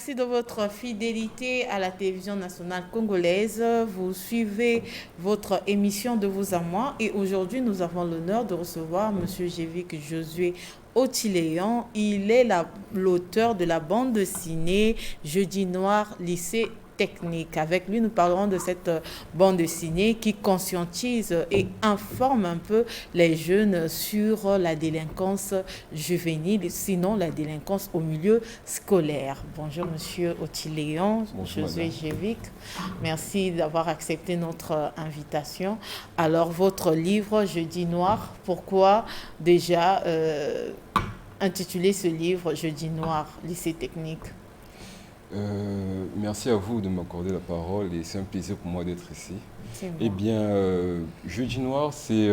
Merci de votre fidélité à la télévision nationale congolaise. Vous suivez votre émission de vous à moi et aujourd'hui nous avons l'honneur de recevoir M. Gévic Josué Otiléan. Il est l'auteur de la bande dessinée Jeudi Noir, lycée technique. Avec lui, nous parlerons de cette bande dessinée qui conscientise et informe un peu les jeunes sur la délinquance juvénile, sinon la délinquance au milieu scolaire. Bonjour Monsieur Otiléan, Josué Gévic. Merci d'avoir accepté notre invitation. Alors, votre livre Jeudi Noir, pourquoi déjà intituler ce livre Jeudi Noir, lycée technique? Merci à vous de m'accorder la parole et c'est un plaisir pour moi d'être ici. Eh bien, Jeudi Noir, c'est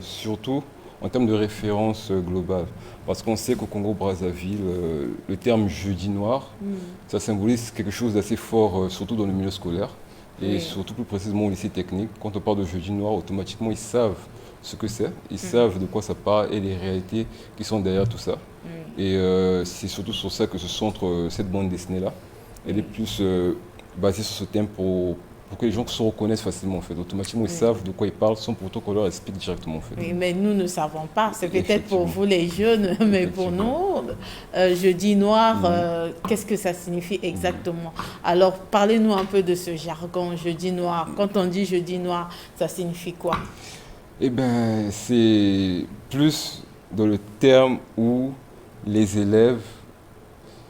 surtout en termes de référence globale. Parce qu'on sait qu'au Congo-Brazzaville, le terme Jeudi Noir, ça symbolise quelque chose d'assez fort, surtout dans le milieu scolaire. Et surtout plus précisément au lycée technique. Quand on parle de Jeudi Noir, automatiquement, ils savent ce que c'est, ils savent de quoi ça parle et les réalités qui sont derrière tout ça. Et c'est surtout sur ça que se centre cette bande dessinée-là. Elle est plus basée sur ce thème pour que les gens se reconnaissent facilement en fait. Automatiquement, ils savent de quoi ils parlent sans pourtant qu'on leur explique directement en fait. Oui, mais nous ne savons pas. C'est peut-être pour vous les jeunes, mais pour nous, Jeudi Noir, qu'est-ce que ça signifie exactement? Alors, parlez-nous un peu de ce jargon Jeudi Noir. Quand on dit Jeudi Noir, ça signifie quoi? Eh bien, c'est plus dans le terme où les élèves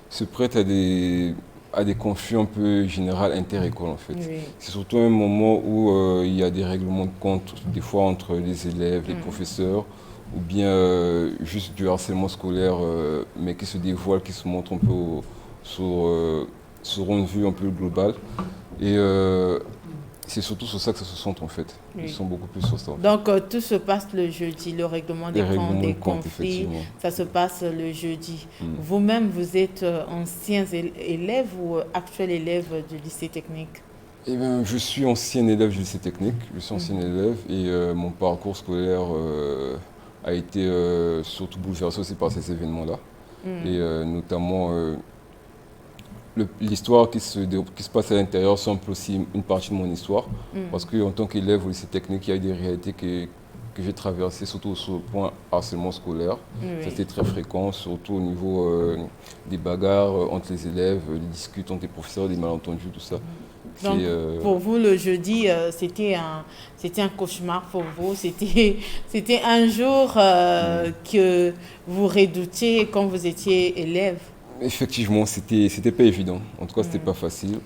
se prêtent à des conflits un peu généraux inter-écoles en fait. Oui. C'est surtout un moment où il y a des règlements de compte, des fois entre les élèves, les professeurs, ou bien juste du harcèlement scolaire, mais qui se dévoile, qui se montre un peu sur une vue un peu globale. Et c'est surtout sur ça que ça se centre en fait. Ils sont beaucoup plus sur ça. Donc tout se passe le jeudi, le règlement des comptes, des conflits, ça se passe le jeudi. Vous-même, vous êtes ancien élève ou actuel élève du lycée technique? Eh bien, je suis ancien élève du lycée technique, je suis ancien élève et mon parcours scolaire a été surtout bouleversé aussi par ces événements-là. Et notamment l'histoire qui se passe à l'intérieur semble aussi une partie de mon histoire, parce qu'en tant qu'élève au lycée technique, il y a eu des réalités que j'ai traversées, surtout sur le point harcèlement scolaire. C'était très fréquent, surtout au niveau des bagarres entre les élèves, les disputes entre les professeurs, des malentendus, tout ça. Donc, pour vous, le jeudi, c'était un cauchemar pour vous. C'était un jour que vous redoutiez quand vous étiez élève. Effectivement, c'était pas évident. En tout cas, c'était pas facile.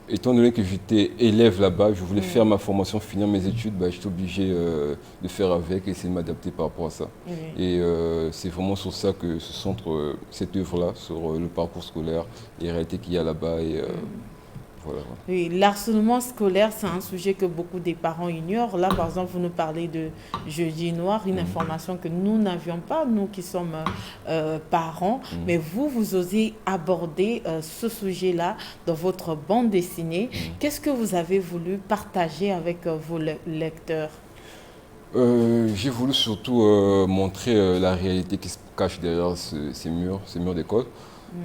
Étant donné que j'étais élève là-bas, je voulais faire ma formation, finir mes études, j'étais obligé de faire avec et essayer de m'adapter par rapport à ça. Et c'est vraiment sur ça que se centre cette œuvre-là, sur le parcours scolaire, les réalités qu'il y a là-bas. Et voilà. Oui, l'harcèlement scolaire, c'est un sujet que beaucoup des parents ignorent. Là, par exemple, vous nous parlez de Jeudi Noir, une information que nous n'avions pas, nous qui sommes parents. Mais vous osez aborder ce sujet-là dans votre bande dessinée. Qu'est-ce que vous avez voulu partager avec vos lecteurs? J'ai voulu surtout montrer la réalité qui se cache derrière ces murs d'école.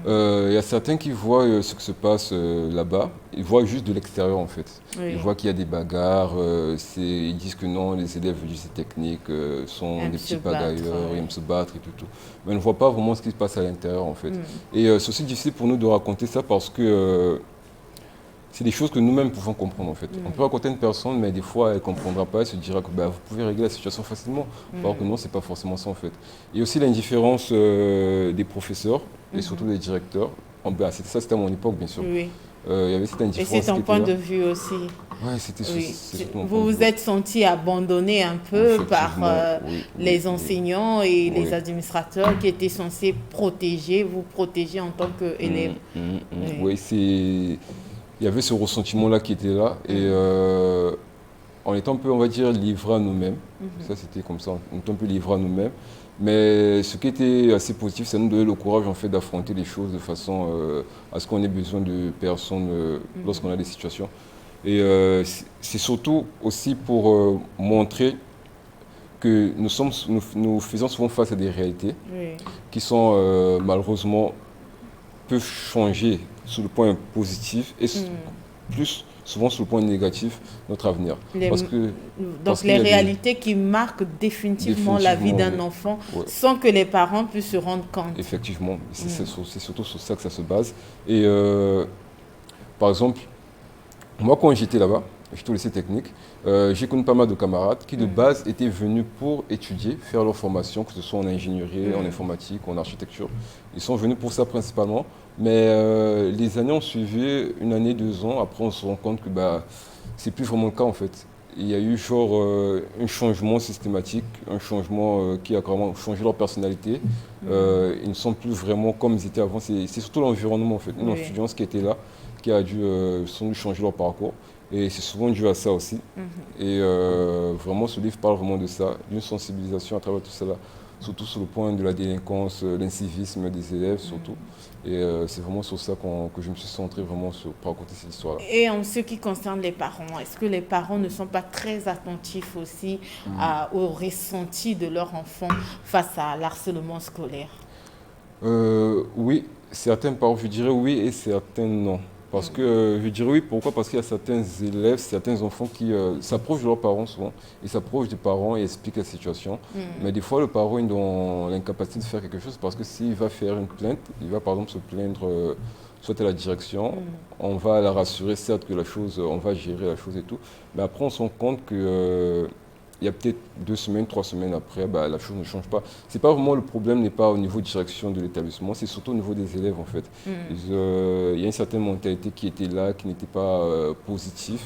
Il y a certains qui voient ce qui se passe là-bas, ils voient juste de l'extérieur en fait. Ils voient qu'il y a des bagarres, ils disent que non, les élèves du lycée technique sont des petits bagailleurs, ils aiment se battre et tout. Mais on ne voit pas vraiment ce qui se passe à l'intérieur en fait. Et c'est aussi difficile pour nous de raconter ça parce que c'est des choses que nous-mêmes pouvons comprendre en fait. On peut raconter à une personne, mais des fois elle ne comprendra pas, elle se dira que vous pouvez régler la situation facilement. Alors que non, ce n'est pas forcément ça en fait. Et aussi l'indifférence des professeurs et surtout des directeurs. Ça c'était à mon époque bien sûr. Oui. Il y avait cette indifférence. Et c'est ton point de vue aussi. Oui, c'était Vous vous êtes senti abandonné un peu par les enseignants et les administrateurs qui étaient censés vous protéger en tant qu'élève. Oui, il y avait ce ressentiment-là qui était là et on était un peu, on va dire, livrés à nous-mêmes. Ça, c'était comme ça, on était un peu livrés à nous-mêmes. Mais ce qui était assez positif, ça nous donnait le courage en fait, d'affronter les choses de façon à ce qu'on ait besoin de personnes lorsqu'on a des situations. Et c'est surtout aussi pour montrer que nous faisons souvent face à des réalités qui sont malheureusement peuvent changer sur le point positif et plus souvent sur le point négatif notre avenir. Parce que, Donc les réalités qui marquent définitivement la vie d'un oui. enfant Ouais. sans que les parents puissent se rendre compte. Effectivement, c'est surtout sur ça que ça se base. Et par exemple, moi quand j'étais là-bas, j'étais au lycée technique, j'ai connu pas mal de camarades qui de base étaient venus pour étudier, faire leur formation, que ce soit en ingénierie, en informatique, en architecture. Ils sont venus pour ça principalement. Mais les années ont suivi, une année, 2 ans, après on se rend compte que c'est plus vraiment le cas en fait. Il y a eu un changement systématique, un changement qui a carrément changé leur personnalité. Ils ne sont plus vraiment comme ils étaient avant. C'est surtout l'environnement en fait, une influence qui était là, qui a dû sans doute changer leur parcours. Et c'est souvent dû à ça aussi. Et vraiment, ce livre parle vraiment de ça, d'une sensibilisation à travers tout cela, surtout sur le point de la délinquance, l'incivisme des élèves surtout. Et c'est vraiment sur ça que je me suis centré vraiment pour raconter cette histoire-là. Et en ce qui concerne les parents, est-ce que les parents ne sont pas très attentifs aussi au ressenti de leur enfant face à l'harcèlement scolaire? Oui, certains parents, je dirais oui et certains non. Parce que je dirais oui, pourquoi? Parce qu'il y a certains élèves, certains enfants qui s'approchent de leurs parents souvent, ils s'approchent des parents et expliquent la situation. Mais des fois, le parent est dans l'incapacité de faire quelque chose parce que s'il va faire une plainte, il va par exemple se plaindre soit à la direction, on va la rassurer, certes que on va gérer la chose et tout, mais après on se rend compte que il y a peut-être 2 semaines, 3 semaines après, la chose ne change pas. C'est pas vraiment le problème n'est pas au niveau de direction de l'établissement, c'est surtout au niveau des élèves en fait. Il y a une certaine mentalité qui était là, qui n'était pas positive.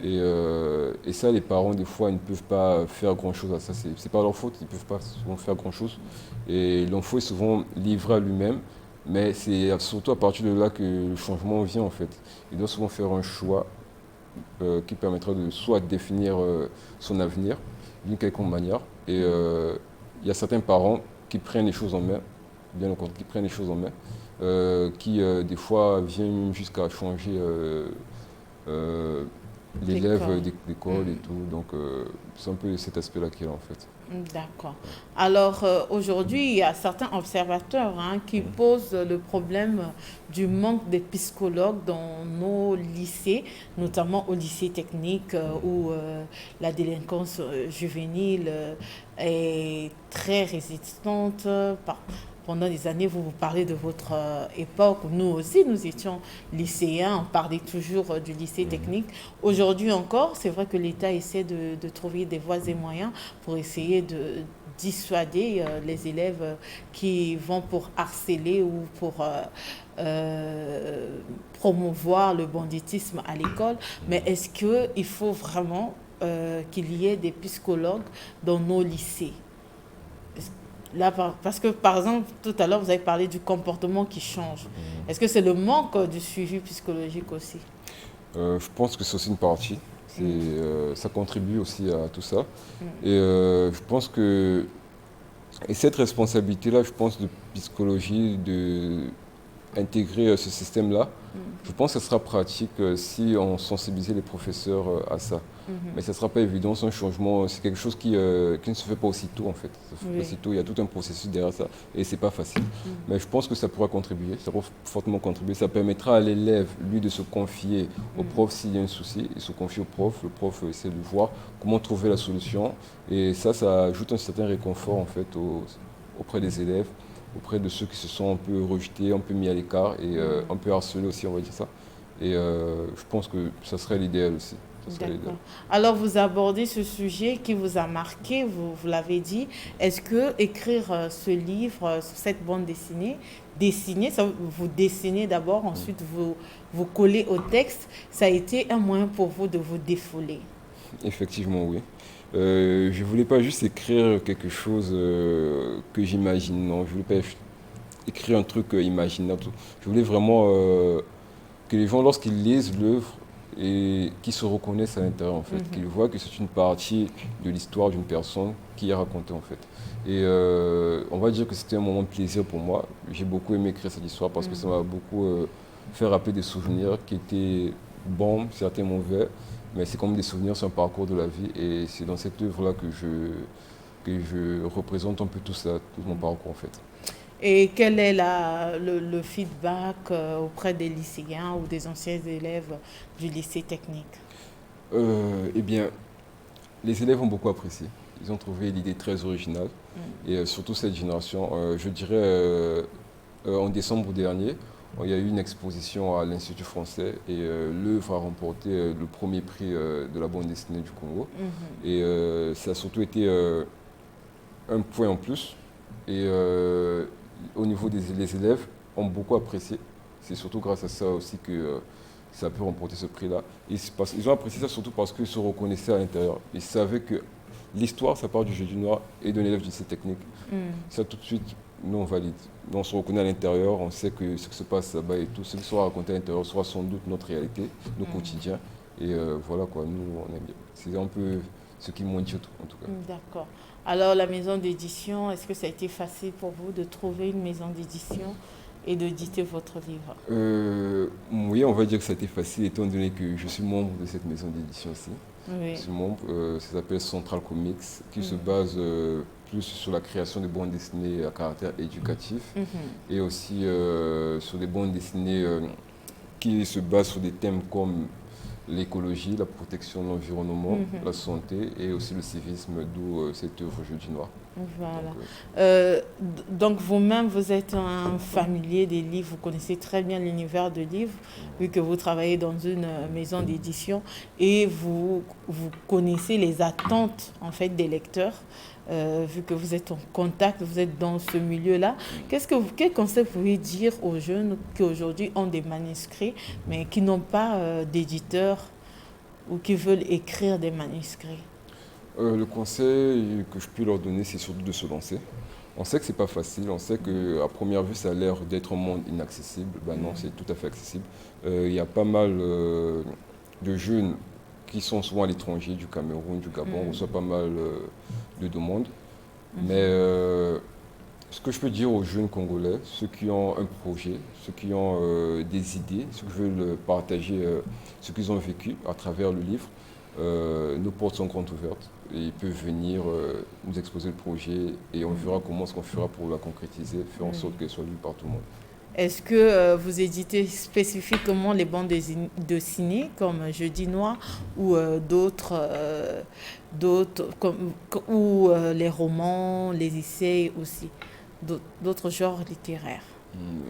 Et ça, les parents, des fois, ils ne peuvent pas faire grand-chose à ça. C'est pas leur faute, ils ne peuvent pas souvent faire grand-chose. Et l'enfant est souvent livré à lui-même. Mais c'est surtout à partir de là que le changement vient en fait. Il doit souvent faire un choix qui permettra de soit définir son avenir d'une quelconque manière. Et il y a certains parents qui prennent les choses en main, bien au contraire, qui prennent les choses en main, qui des fois viennent jusqu'à changer l'élève d'école et tout. Donc c'est un peu cet aspect-là qu'il y a en fait. D'accord. Alors aujourd'hui, il y a certains observateurs qui posent le problème du manque de psychologues dans nos lycées, notamment au lycée technique où la délinquance juvénile est très résistante. Pendant des années, vous parlez de votre époque. Nous aussi, nous étions lycéens, on parlait toujours du lycée technique. Aujourd'hui encore, c'est vrai que l'État essaie de trouver des voies et moyens pour essayer de dissuader les élèves qui vont pour harceler ou pour promouvoir le banditisme à l'école. Mais est-ce qu'il faut vraiment qu'il y ait des psychologues dans nos lycées? Là, parce que, par exemple, tout à l'heure, vous avez parlé du comportement qui change. Est-ce que c'est le manque du suivi psychologique aussi? Je pense que c'est aussi une partie. Ça contribue aussi à tout ça. Et je pense que... Et cette responsabilité-là, je pense, de psychologie, d'intégrer ce système-là, je pense que ce sera pratique si on sensibilisait les professeurs à ça. Mais ce ne sera pas évident, c'est un changement, c'est quelque chose qui ne se fait pas aussitôt en fait. Ça se fait pas aussitôt, il y a tout un processus derrière ça et c'est pas facile. Mais je pense que ça pourra contribuer, ça pourra fortement contribuer. Ça permettra à l'élève, lui, de se confier au prof s'il y a un souci, il se confie au prof, le prof essaie de voir comment trouver la solution. Et ça ajoute un certain réconfort en fait auprès des élèves, auprès de ceux qui se sont un peu rejetés, un peu mis à l'écart et un peu harcelés aussi, on va dire ça. Et je pense que ça serait l'idéal aussi. D'accord. Alors, vous abordez ce sujet qui vous a marqué, vous l'avez dit. Est-ce que écrire ce livre, cette bande dessinée, ça, vous dessinez d'abord, ensuite vous collez au texte, ça a été un moyen pour vous de vous défouler? Effectivement, oui. Je ne voulais pas juste écrire quelque chose que j'imagine, non. Je ne voulais pas écrire un truc imaginable. Je voulais vraiment que les gens, lorsqu'ils lisent l'œuvre, et qui se reconnaissent à l'intérieur en fait, qu'ils voient que c'est une partie de l'histoire d'une personne qui est racontée en fait. Et on va dire que c'était un moment de plaisir pour moi. J'ai beaucoup aimé écrire cette histoire parce que ça m'a beaucoup fait rappeler des souvenirs qui étaient bons, certains mauvais, mais c'est comme des souvenirs sur un parcours de la vie et c'est dans cette œuvre-là que je représente un peu tout ça, tout mon parcours en fait. Et quel est le feedback auprès des lycéens ou des anciens élèves du lycée technique? Eh bien, les élèves ont beaucoup apprécié. Ils ont trouvé l'idée très originale. Et surtout cette génération, je dirais en décembre dernier, il y a eu une exposition à l'Institut français et l'œuvre a remporté le premier prix de la bande dessinée du Congo. Et ça a surtout été un point en plus. Et au niveau les élèves ont beaucoup apprécié. C'est surtout grâce à ça aussi que ça a pu remporter ce prix-là. Ils ont apprécié ça surtout parce qu'ils se reconnaissaient à l'intérieur. Ils savaient que l'histoire, ça part du jeu du noir et d'un élève du lycée technique. Ça, tout de suite, nous, on valide. Nous, on se reconnaît à l'intérieur, on sait que ce qui se passe là-bas et tout, ce qui sera raconté à l'intérieur sera sans doute notre réalité, nos quotidiens. Et voilà quoi, nous, on aime bien. C'est un peu ce qu'ils m'ont dit en tout cas. D'accord. Alors, la maison d'édition, est-ce que ça a été facile pour vous de trouver une maison d'édition et d'éditer votre livre? Oui, on va dire que ça a été facile étant donné que je suis membre de cette maison d'édition aussi. Oui. Je suis membre, ça s'appelle Central Comics, qui se base plus sur la création de bandes dessinées à caractère éducatif et aussi sur des bandes dessinées qui se basent sur des thèmes comme l'écologie, la protection de l'environnement, la santé et aussi le civisme, d'où cette œuvre Jeudi Noir. Voilà. Donc, Donc vous-même, vous êtes un familier des livres, vous connaissez très bien l'univers de livres, vu que vous travaillez dans une maison d'édition et vous connaissez les attentes en fait des lecteurs, vu que vous êtes en contact, vous êtes dans ce milieu-là. Quel conseil vous pouvez dire aux jeunes qui aujourd'hui ont des manuscrits, mais qui n'ont pas d'éditeur ou qui veulent écrire des manuscrits? Le conseil que je peux leur donner, c'est surtout de se lancer. On sait que c'est pas facile, on sait qu'à première vue, ça a l'air d'être un monde inaccessible. Ben non, c'est tout à fait accessible. Il y a pas mal de jeunes qui sont souvent à l'étranger, du Cameroun, du Gabon, on reçoit pas mal de demandes. Mais ce que je peux dire aux jeunes Congolais, ceux qui ont un projet, ceux qui ont des idées, ceux qui veulent partager ce qu'ils ont vécu à travers le livre, nos portes sont grandes ouvertes et ils peuvent venir nous exposer le projet et on verra comment ce qu'on fera pour la concrétiser, faire en sorte qu'elle soit lue par tout le monde. Est-ce que vous éditez spécifiquement les bandes dessinées comme Jeudi Noir ou ou les romans, les essais aussi, d'autres genres littéraires?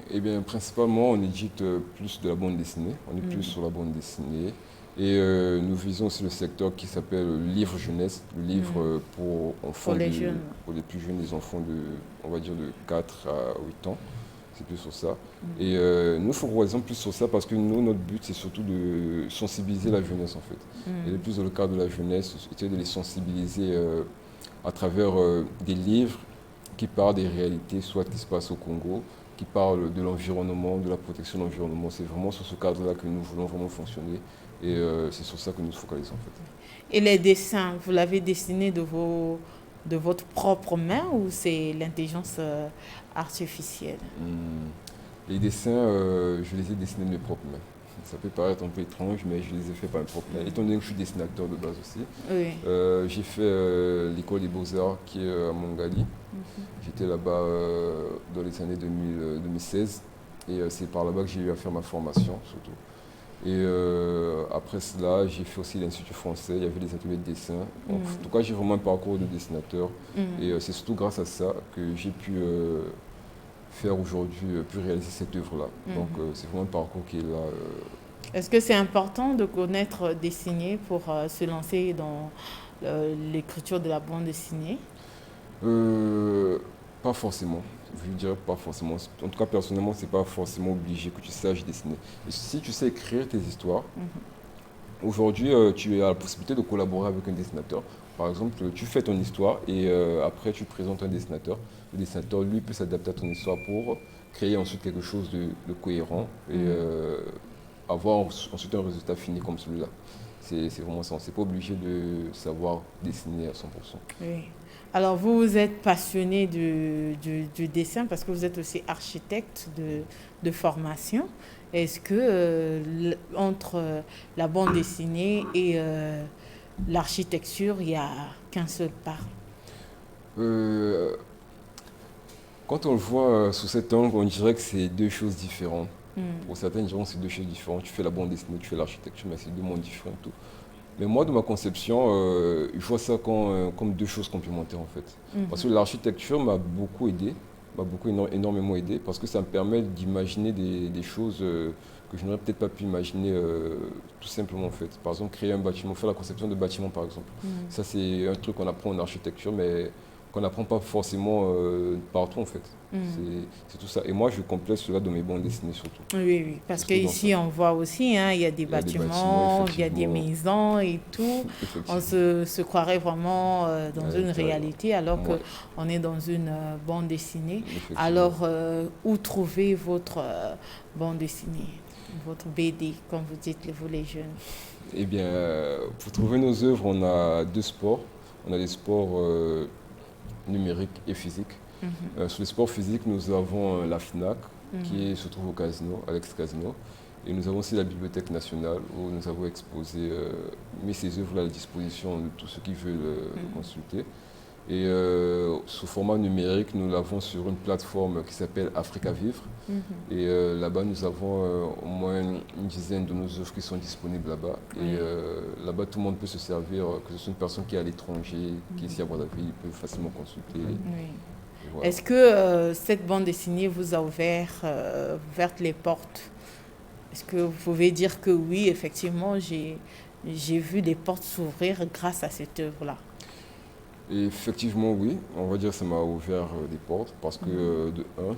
Eh bien, principalement, on édite plus de la bande dessinée, on est plus sur la bande dessinée. Et nous visons aussi le secteur qui s'appelle le livre jeunesse, le livre pour enfants, Pour les jeunes. pour les plus jeunes, les enfants de, on va dire, de 4 à 8 ans. C'est plus sur ça. Et nous, focalisons plus sur ça parce que nous, notre but, c'est surtout de sensibiliser la jeunesse, en fait. Et le plus dans le cadre de la jeunesse, c'est de les sensibiliser à travers des livres qui parlent des réalités, soit qui se passent au Congo, qui parlent de l'environnement, de la protection de l'environnement. C'est vraiment sur ce cadre-là que nous voulons vraiment fonctionner. Et c'est sur ça que nous nous focalisons, en fait. Et les dessins, vous l'avez dessiné de votre propre main ou c'est l'intelligence artificielle? Les dessins, je les ai dessinés de mes propres mains. Ça peut paraître un peu étrange, mais je les ai faits par mes propres mains. Étant donné que je suis dessinateur de base aussi, Oui. j'ai fait l'école des beaux-arts qui est à Mongali. J'étais là-bas dans les années 2016 et c'est par là-bas que j'ai eu à faire ma formation surtout. Et après cela, j'ai fait aussi l'Institut français, il y avait des ateliers de dessin. En tout cas, j'ai vraiment un parcours de dessinateur. Et c'est surtout grâce à ça que j'ai pu faire aujourd'hui, pu réaliser cette œuvre-là. Donc c'est vraiment un parcours qui est là. Est-ce que c'est important de connaître dessiner pour se lancer dans l'écriture de la bande dessinée? Pas forcément. Je dirais pas forcément. En tout cas, personnellement, c'est pas forcément obligé que tu saches dessiner. Et si tu sais écrire tes histoires, aujourd'hui, tu as la possibilité de collaborer avec un dessinateur. Par exemple, tu fais ton histoire et après, tu présentes un dessinateur. Le dessinateur, lui, peut s'adapter à ton histoire pour créer ensuite quelque chose de cohérent et avoir ensuite un résultat fini comme celui-là. C'est vraiment ça. C'est pas obligé de savoir dessiner à 100%. Oui. Alors, vous êtes passionné du dessin parce que vous êtes aussi architecte de formation. Est-ce que entre la bande dessinée et l'architecture, il n'y a qu'un seul pas? Quand on le voit sous cet angle, on dirait que c'est deux choses différentes. Mm. Pour certains, ils diront que c'est deux choses différentes. Tu fais la bande dessinée, tu fais l'architecture, mais c'est deux mondes différents et tout. Mais moi, de ma conception, je vois ça comme deux choses complémentaires en fait. Parce que l'architecture m'a beaucoup aidé, énormément aidé, parce que ça me permet d'imaginer des choses que je n'aurais peut-être pas pu imaginer tout simplement en fait. Par exemple, créer un bâtiment, faire la conception de bâtiment par exemple. Ça, c'est un truc qu'on apprend en architecture, mais qu'on n'apprend pas forcément partout en fait. C'est tout ça. Et moi, je complète cela dans mes bandes dessinées surtout. Oui, oui, parce C'est souvent ça. qu'ici, on voit aussi, hein, il y a des Il y a des bâtiments, bâtiments, il y a des effectivement. maisons et tout. On Effectivement. se croirait vraiment dans À une l'intérieur. réalité alors Ouais, qu'on est dans une bande dessinée. effectivement. Alors, où trouver votre bande dessinée, votre BD, comme vous dites, vous les jeunes? Eh bien, pour trouver nos œuvres, on a deux sports. On a des sports numériques et physiques. Sur les sports physiques, nous avons la FNAC, se trouve au casino, à l'ex-casino. Et nous avons aussi la Bibliothèque nationale, où nous avons exposé, mis ces œuvres à la disposition de tous ceux qui veulent consulter. Et sous format numérique, nous l'avons sur une plateforme qui s'appelle Africa Vivre. Et là-bas, nous avons au moins une dizaine de nos œuvres qui sont disponibles là-bas. Et là-bas, tout le monde peut se servir, que ce soit une personne qui est à l'étranger, qui est ici à Brazzaville, il peut facilement consulter. Oui. Et voilà. Est-ce que cette bande dessinée vous a ouvert les portes? Est-ce que vous pouvez dire que oui, effectivement, j'ai vu des portes s'ouvrir grâce à cette œuvre-là? Et effectivement, oui, on va dire que ça m'a ouvert des portes parce que, de un,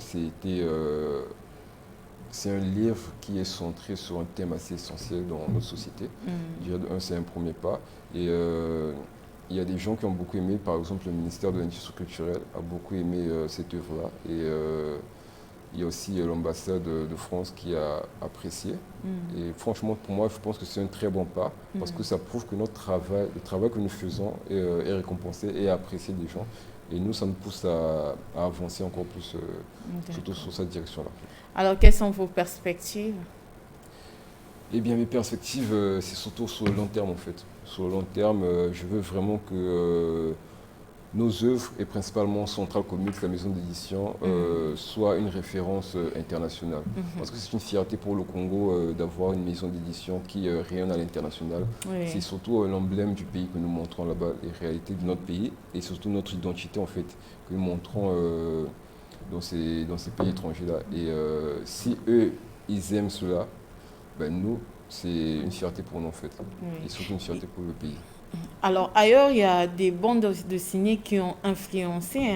c'est un livre qui est centré sur un thème assez essentiel dans notre société. Déjà, de un, c'est un premier pas. Et il y a des gens qui ont beaucoup aimé, par exemple, le ministère de l'Industrie culturelle a beaucoup aimé cette œuvre-là. Et il y a aussi l'ambassade de France qui a apprécié. Et franchement, pour moi, je pense que c'est un très bon pas parce que ça prouve que notre travail, le travail que nous faisons est récompensé et apprécié des gens. Et nous, ça nous pousse à avancer encore plus, surtout sur cette direction-là. Alors, quelles sont vos perspectives? Eh bien, mes perspectives, c'est surtout sur le long terme, en fait. Sur le long terme, je veux vraiment que nos œuvres, et principalement Centrale Comics, la maison d'édition, soient une référence internationale. Parce que c'est une fierté pour le Congo d'avoir une maison d'édition qui rayonne à l'international. Oui. C'est surtout l'emblème du pays que nous montrons là-bas, les réalités de notre pays, et surtout notre identité, en fait, que nous montrons dans ces pays étrangers-là. Et si eux, ils aiment cela, ben nous, c'est une fierté pour nous en fait. Oui. Et surtout une fierté pour le pays. Alors, ailleurs, il y a des bandes dessinées qui ont influencé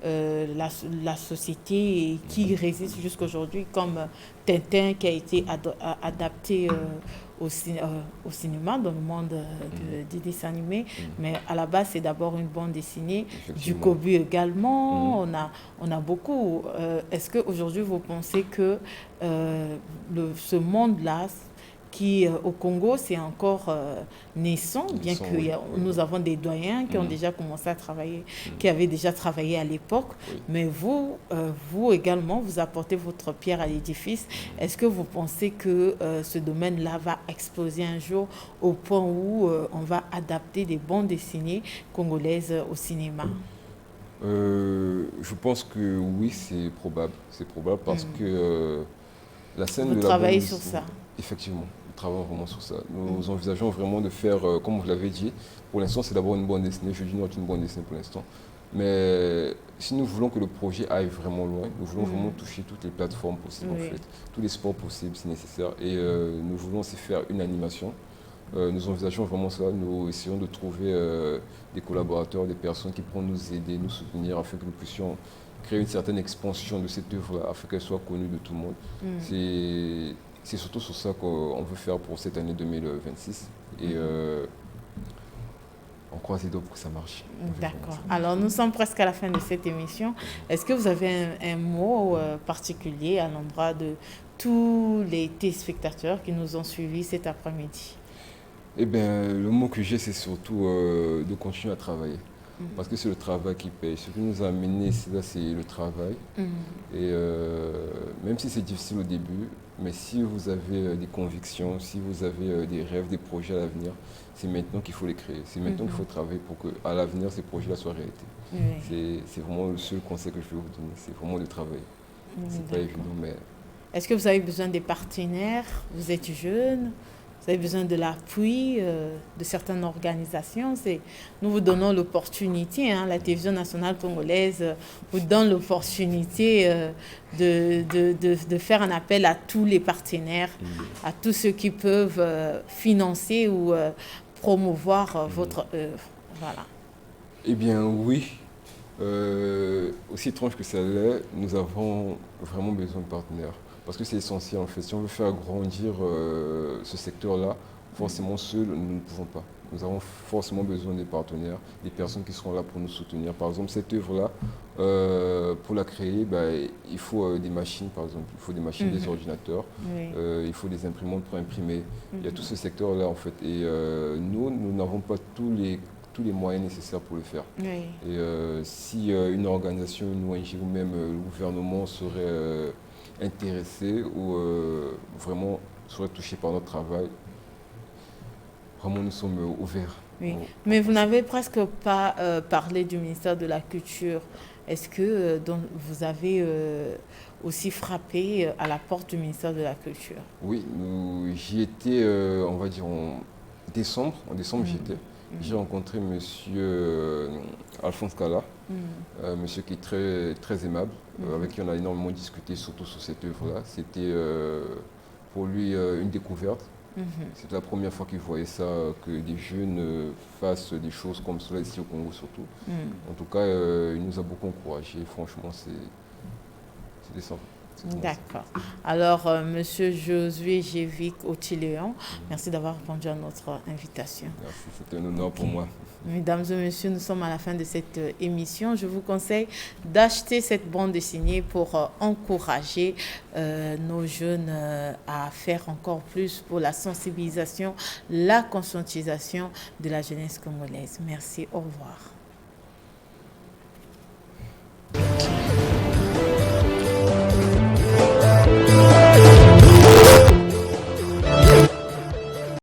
la société et qui résistent jusqu'à aujourd'hui, comme Tintin qui a été adapté au cinéma, dans le monde des dessins animés. Mais à la base, c'est d'abord une bande dessinée. Du Kobu également, on a beaucoup. Est-ce qu'aujourd'hui, vous pensez que ce monde-là, qui au Congo, c'est encore naissant, bien que nous avons des doyens qui ont déjà commencé à travailler, qui avaient déjà travaillé à l'époque. Mais vous également, vous apportez votre pierre à l'édifice. Est-ce que vous pensez que ce domaine-là va exploser un jour au point où on va adapter des bandes dessinées congolaises au cinéma? Je pense que oui, c'est probable. C'est probable parce que la scène vous de la travaillez bande sur ça? Effectivement, nous travaillons vraiment sur ça. Nous envisageons vraiment de faire, comme vous l'avez dit, pour l'instant c'est d'abord une bande dessinée, je dis non, c'est une bande dessinée pour l'instant. Mais si nous voulons que le projet aille vraiment loin, nous voulons vraiment toucher toutes les plateformes possibles en fait, tous les sports possibles si nécessaire. Et nous voulons aussi faire une animation. Nous envisageons vraiment ça, nous essayons de trouver des collaborateurs, des personnes qui pourront nous aider, nous soutenir afin que nous puissions créer une certaine expansion de cette œuvre afin qu'elle soit connue de tout le monde. C'est surtout sur ça qu'on veut faire pour cette année 2026. Et on croise les doigts pour que ça marche. D'accord. Alors, nous sommes presque à la fin de cette émission. Est-ce que vous avez un mot particulier à l'endroit de tous les téléspectateurs qui nous ont suivis cet après-midi? Eh bien, le mot que j'ai, c'est surtout de continuer à travailler. parce que c'est le travail qui paye. Ce qui nous a amené ici, là, c'est le travail. Et même si c'est difficile au début, mais si vous avez des convictions, si vous avez des rêves, des projets à l'avenir, c'est maintenant qu'il faut les créer. C'est maintenant qu'il faut travailler pour qu'à l'avenir, ces projets-là soient réalité. C'est vraiment le seul conseil que je peux vous donner. C'est vraiment de travailler. C'est pas évident, mais... Est-ce que vous avez besoin des partenaires? Vous êtes jeune, vous avez besoin de l'appui de certaines organisations. Nous vous donnons l'opportunité, la télévision nationale congolaise vous donne l'opportunité de faire un appel à tous les partenaires, à tous ceux qui peuvent financer ou promouvoir votre œuvre. Voilà. Eh bien oui, aussi étrange que ça l'est, nous avons vraiment besoin de partenaires. Parce que c'est essentiel en fait. Si on veut faire grandir ce secteur-là, forcément seuls, nous ne pouvons pas. Nous avons forcément besoin des partenaires, des personnes qui seront là pour nous soutenir. Par exemple, cette œuvre-là, pour la créer, il faut des machines, par exemple. Il faut des machines, des ordinateurs, il faut des imprimantes pour imprimer. Il y a tout ce secteur-là en fait. Et nous n'avons pas tous les moyens nécessaires pour le faire. Et si une organisation, une ONG ou même le gouvernement serait intéressé ou vraiment serait touché par notre travail, vraiment nous sommes ouverts. Oui. Mais vous n'avez presque pas parlé du ministère de la Culture. Est-ce que vous avez aussi frappé à la porte du ministère de la Culture? Oui, j'y étais, on va dire, en décembre. En décembre, j'y étais. J'ai rencontré M. Alphonse Kala, monsieur qui est très, très aimable, avec qui on a énormément discuté, surtout sur cette œuvre-là. C'était pour lui une découverte. C'était la première fois qu'il voyait ça, que des jeunes fassent des choses comme cela ici au Congo surtout. En tout cas, il nous a beaucoup encouragés. Franchement, c'est ça. D'accord. Alors, Monsieur Josué Gévic Otiléon, merci d'avoir répondu à notre invitation. Merci, c'était un honneur pour moi. Mesdames et messieurs, nous sommes à la fin de cette émission. Je vous conseille d'acheter cette bande dessinée pour encourager nos jeunes à faire encore plus pour la sensibilisation, la conscientisation de la jeunesse congolaise. Merci, au revoir.